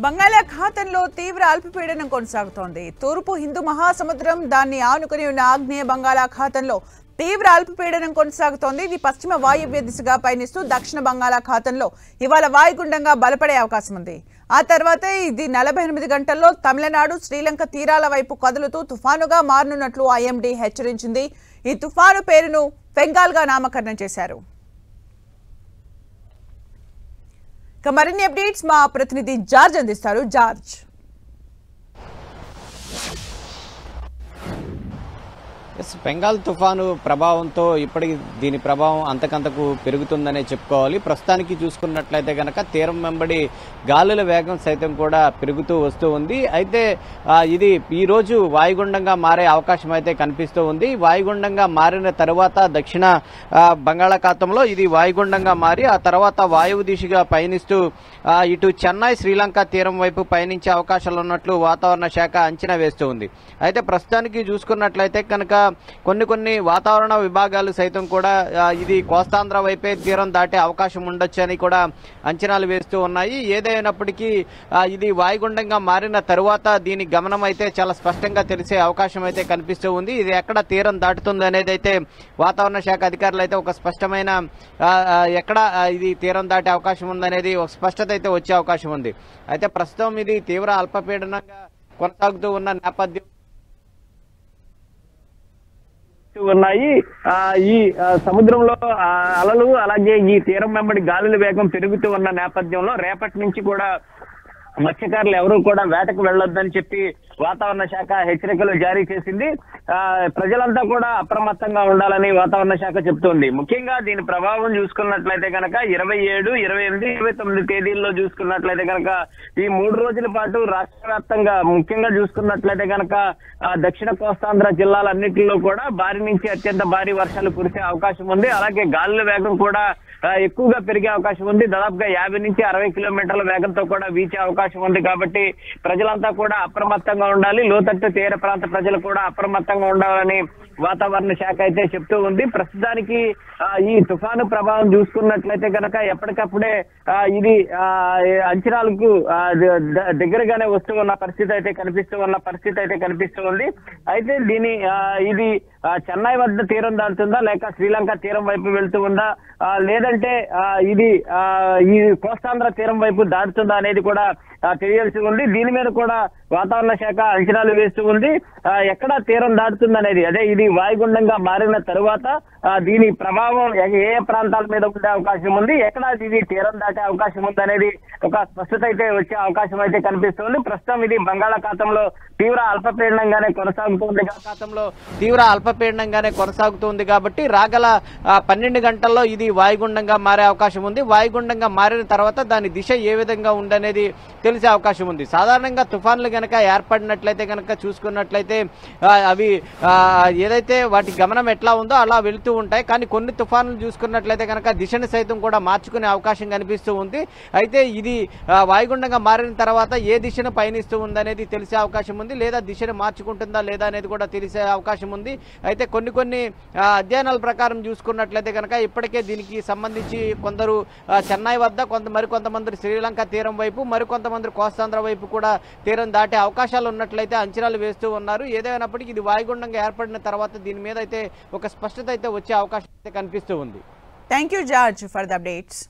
బంగాళాఖాతంలో తీవ్ర అల్పపీడనం కొనసాగుతోంది. తూర్పు హిందూ మహాసముద్రం దాన్ని ఆనుకుని ఉన్న ఆగ్నేయ బంగాళాఖాతంలో తీవ్ర అల్పపీడనం కొనసాగుతోంది. ఇది పశ్చిమ వాయువ్య దిశగా పయనిస్తూ దక్షిణ బంగాళాఖాతంలో ఇవాళ వాయుగుండంగా బలపడే అవకాశం ఉంది. ఆ తర్వాత ఇది 48 గంటల్లో తమిళనాడు, శ్రీలంక తీరాల వైపు కదులుతూ తుఫానుగా మారనున్నట్లు ఐఎండీ హెచ్చరించింది. ఈ తుఫాను పేరును ఫెంగాల్గా నామకరణం చేశారు. మరిన్ని అప్డేట్స్ మా ప్రతినిధి జార్జ్ అందిస్తారు. జార్జ్, బెంగాల్ తుఫాను ప్రభావంతో ఇప్పటికి దీని ప్రభావం అంతకంతకు పెరుగుతుందనే చెప్పుకోవాలి. ప్రస్తుతానికి చూసుకున్నట్లయితే కనుక తీరం వెంబడి గాలుల వేగం సైతం కూడా పెరుగుతూ వస్తూ ఉంది. అయితే ఇది ఈ రోజు వాయుగుండంగా మారే అవకాశం అయితే కనిపిస్తూ ఉంది. వాయుగుండంగా మారిన తరువాత దక్షిణ బంగాళాఖాతంలో ఇది వాయుగుండంగా మారి ఆ తర్వాత వాయువు దిశగా పయనిస్తూ ఇటు చెన్నై, శ్రీలంక తీరం వైపు పయనించే అవకాశాలు ఉన్నట్లు వాతావరణ శాఖ అంచనా వేస్తూ ఉంది. అయితే ప్రస్తుతానికి చూసుకున్నట్లయితే కనుక కొన్ని వాతావరణ విభాగాలు సైతం కూడా ఇది కోస్తాంధ్ర వైపే తీరం దాటే అవకాశం ఉండొచ్చు అని కూడా అంచనాలు వేస్తూ ఉన్నాయి. ఏదైనప్పటికీ ఇది వాయుగుండంగా మారిన తరువాత దీని గమనం అయితే చాలా స్పష్టంగా తెలిసే అవకాశం అయితే కనిపిస్తూ ఉంది. ఇది ఎక్కడ తీరం దాటుతుంది అనేది అయితే వాతావరణ శాఖ అధికారులు అయితే ఒక స్పష్టమైన ఎక్కడ ఇది తీరం దాటే అవకాశం ఉందనేది ఒక స్పష్టత అయితే వచ్చే అవకాశం ఉంది. అయితే ప్రస్తుతం ఇది తీవ్ర అల్పపీడనంగా కొనసాగుతూ ఉన్న నేపథ్యం ఉన్నాయి. ఈ సముద్రంలో అలలు అలాగే ఈ తీరం వెంబడి గాలుల వేగం పెరుగుతూ ఉన్న నేపథ్యంలో రేపటి నుంచి కూడా మత్స్యకారులు ఎవరూ కూడా వేటకు వెళ్లొద్దని చెప్పి వాతావరణ శాఖ హెచ్చరికలు జారీ చేసింది. ప్రజలంతా కూడా అప్రమత్తంగా ఉండాలని వాతావరణ శాఖ చెప్తోంది. ముఖ్యంగా దీని ప్రభావం చూసుకున్నట్లయితే కనుక 27, 28, 29 తేదీల్లో చూసుకున్నట్లయితే కనుక ఈ 3 రోజుల పాటు రాష్ట్ర వ్యాప్తంగా ముఖ్యంగా చూసుకున్నట్లయితే కనుక దక్షిణ కోస్తాంధ్ర జిల్లాలన్నింటిలో కూడా భారీ నుంచి అత్యంత భారీ వర్షాలు కురిసే అవకాశం ఉంది. అలాగే గాలుల వేగం కూడా ఎక్కువగా పెరిగే అవకాశం ఉంది. దాదాపుగా 50 నుంచి 60 కిలోమీటర్ల వేగంతో కూడా వీచే అవకాశం ఉంది. కాబట్టి ప్రజలంతా కూడా అప్రమత్తంగా ఉండాలి. లోతట్టు తీర ప్రాంత ప్రజలు కూడా అప్రమత్తంగా ఉండాలని వాతావరణ శాఖ అయితే చెప్తూ ఉంది. ప్రస్తుతానికి ఈ తుఫాను ప్రభావం చూసుకున్నట్లయితే కనుక ఎప్పటికప్పుడే ఇది అంచనాలకు దగ్గరగానే వస్తూ ఉన్న పరిస్థితి అయితే కనిపిస్తూ ఉంది. అయితే ఇది చెన్నై వద్ద తీరం దాటుతుందా లేక శ్రీలంక తీరం వైపు వెళ్తూ ఉందా లేదంటే ఇది ఈ కోస్తాంధ్ర తీరం వైపు దాటుతుందా అనేది కూడా తెలియాల్సి ఉంది. దీని మీద కూడా వాతావరణ శాఖ అంచనాలు వేస్తూ ఉంది. ఎక్కడ తీరం దాటుతుంది అనేది, అదే ఇది వాయుగుండంగా మారిన తరువాత దీని ప్రభావం ఏ ప్రాంతాల మీద ఉండే అవకాశం ఉంది, ఎక్కడ ఇది తీరం దాటే అవకాశం ఉంది అనేది ఒక స్పష్టత అయితే వచ్చే అవకాశం అయితే కనిపిస్తుంది. ప్రస్తుతం ఇది బంగాళాఖాతంలో తీవ్ర అల్పపీడనంగానే కొనసాగుతుంది కాబట్టి రాగల 12 గంటల్లో ఇది వాయుగుండంగా మారే అవకాశం ఉంది. వాయుగుండంగా మారిన తర్వాత దాని దిశ ఏ విధంగా ఉండనేది తెలిసే అవకాశం ఉంది. సాధారణంగా తుఫాన్లు గనక ఏర్పడినట్లయితే కనుక చూసుకున్నట్లయితే అవి ఏదైతే వాటి గమనం ఎట్లా ఉందో అలా వెళుతూ ఉంటాయి. కానీ కొన్ని తుఫాన్లు చూసుకున్నట్లయితే కనుక దిశను సైతం కూడా మార్చుకునే అవకాశం కనిపిస్తూ ఉంది. అయితే ఇది వాయుగుండంగా మారిన తర్వాత ఏ దిశను పయనిస్తూ ఉందనేది తెలిసే అవకాశం ఉంది, లేదా దిశను మార్చుకుంటుందా లేదా అనేది కూడా తెలిసే అవకాశం ఉంది. అయితే కొన్ని అధ్యయనాల ప్రకారం చూసుకున్నట్లయితే కనుక ఇప్పటికే దీనికి సంబంధించి కొందరు చెన్నై వద్ద మరికొంతమంది శ్రీలంక తీరం వైపు, మరికొంతమంది కోస్తాంధ్ర వైపు కూడా తీరం దాటే అవకాశాలు ఉన్నట్లయితే అంచనాలు వేస్తూ ఉన్నారు. ఏదైనప్పటికీ ఇది వాయుగుండంగా ఏర్పడిన తర్వాత దీని మీద అయితే ఒక స్పష్టత అయితే వచ్చే అవకాశం అయితే కనిపిస్తూ ఉంది. Thank you George for the updates.